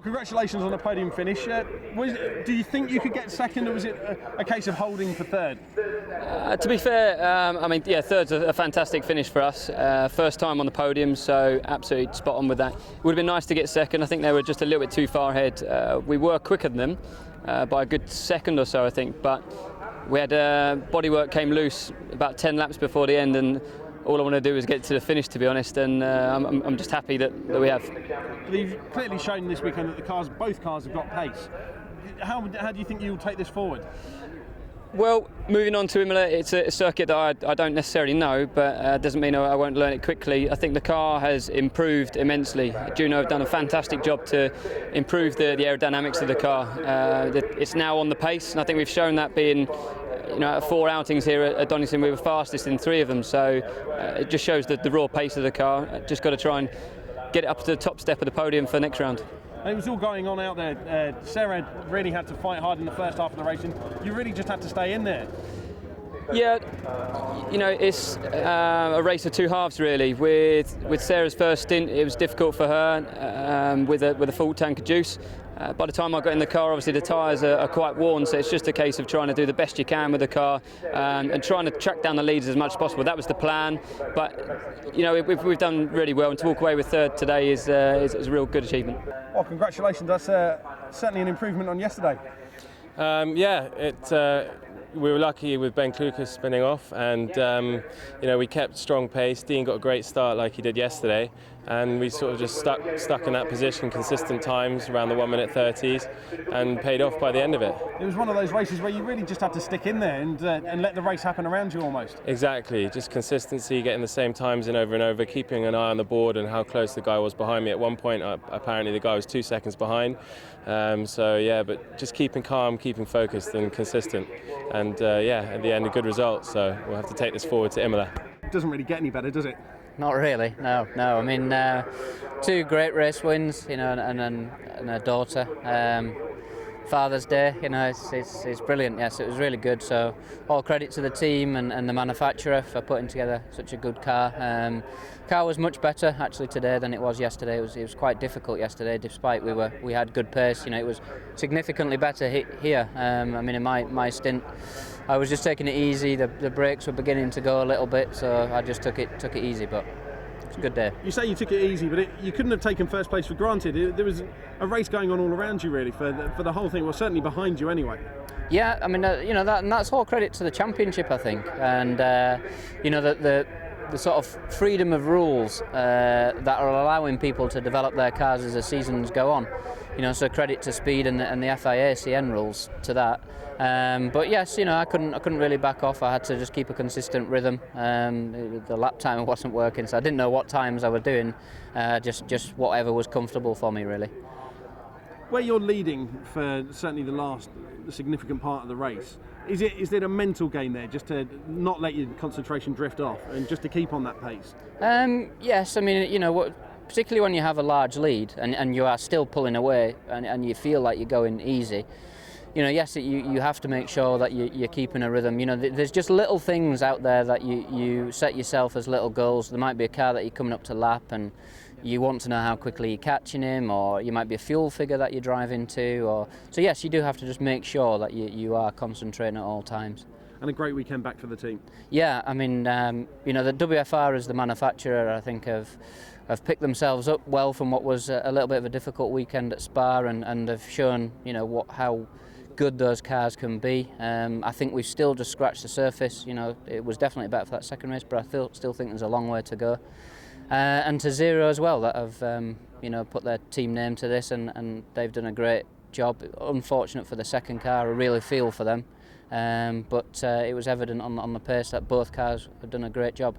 Congratulations on the podium finish. Do you think you could get second, or was it a case of holding for third? To be fair, third's a fantastic finish for us. First time on the podium, so absolutely spot on with that. It would have been nice to get second. I think they were just a little bit too far ahead. We were quicker than them by a good second or so, I think, but we had bodywork came loose about 10 laps before the end, and all I want to do is get to the finish, to be honest, and I'm just happy that we have. You've clearly shown this weekend that both cars have got pace. How do you think you'll take this forward? Well, moving on to Imola, it's a circuit that I don't necessarily know, but doesn't mean I won't learn it quickly. I think the car has improved immensely. Juno have done a fantastic job to improve the aerodynamics of the car. It's now on the pace, and I think we've shown that being, at 4 outings here at Donington, we were fastest in 3 of them. So it just shows the raw pace of the car. Just got to try and get it up to the top step of the podium for next round. It was all going on out there. Sarah really had to fight hard in the first half of the race, and you really just had to stay in there. Yeah, it's a race of 2 halves really. With Sarah's first stint, it was difficult for her with a full tank of juice. By the time I got in the car, obviously the tyres are quite worn, so it's just a case of trying to do the best you can with the car and trying to track down the leads as much as possible. That was the plan, but we've done really well, and to walk away with third today is a real good achievement. Well, congratulations. That's certainly an improvement on yesterday. We were lucky with Ben Klukas spinning off, and we kept strong pace. Dean got a great start like he did yesterday, and we sort of just stuck in that position, consistent times around the 1:30 30s, and paid off by the end of it. It was one of those races where you really just had to stick in there and let the race happen around you almost. Exactly, just consistency, getting the same times in over and over, keeping an eye on the board and how close the guy was behind me. At one point, apparently the guy was 2 seconds behind. But just keeping calm, keeping focused and consistent. And at the end, a good result. So we'll have to take this forward to Imola. It doesn't really get any better, does it? Not really, no. I mean, 2 great race wins, and a daughter. Father's Day, it's brilliant. Yes, it was really good. So all credit to the team and the manufacturer for putting together such a good car. Car was much better actually today than it was yesterday. It was quite difficult yesterday, despite we had good pace. It was significantly better here. In my stint, I was just taking it easy. The brakes were beginning to go a little bit, so I just took it easy. But it's a good day. You say you took it easy, but you couldn't have taken first place for granted. There was a race going on all around you, really, for the whole thing. Well, certainly behind you, anyway. Yeah, and that's all credit to the championship, I think, and the sort of freedom of rules that are allowing people to develop their cars as the seasons go on. So credit to speed and the FIA CN rules to that. But yes, I couldn't really back off. I had to just keep a consistent rhythm. The lap timer wasn't working, so I didn't know what times I was doing. Just whatever was comfortable for me, really. Where you're leading for certainly the significant part of the race, is it a mental game there, just to not let your concentration drift off and just to keep on that pace? Yes, particularly when you have a large lead and you are still pulling away and you feel like you're going easy. Yes, you have to make sure that you're keeping a rhythm. There's just little things out there that you set yourself as little goals. There might be a car that you're coming up to lap and you want to know how quickly you're catching him, or you might be a fuel figure that you're driving to. So yes, you do have to just make sure that you are concentrating at all times. And a great weekend back for the team. Yeah, the WFR as the manufacturer, I think, have picked themselves up well from what was a little bit of a difficult weekend at Spa, and have shown how good those cars can be. I think we've still just scratched the surface. It was definitely better for that second race, but I still think there's a long way to go. And to Zero as well, that have put their team name to this, and they've done a great job. Unfortunate for the second car, I really feel for them, but it was evident on the pace that both cars have done a great job.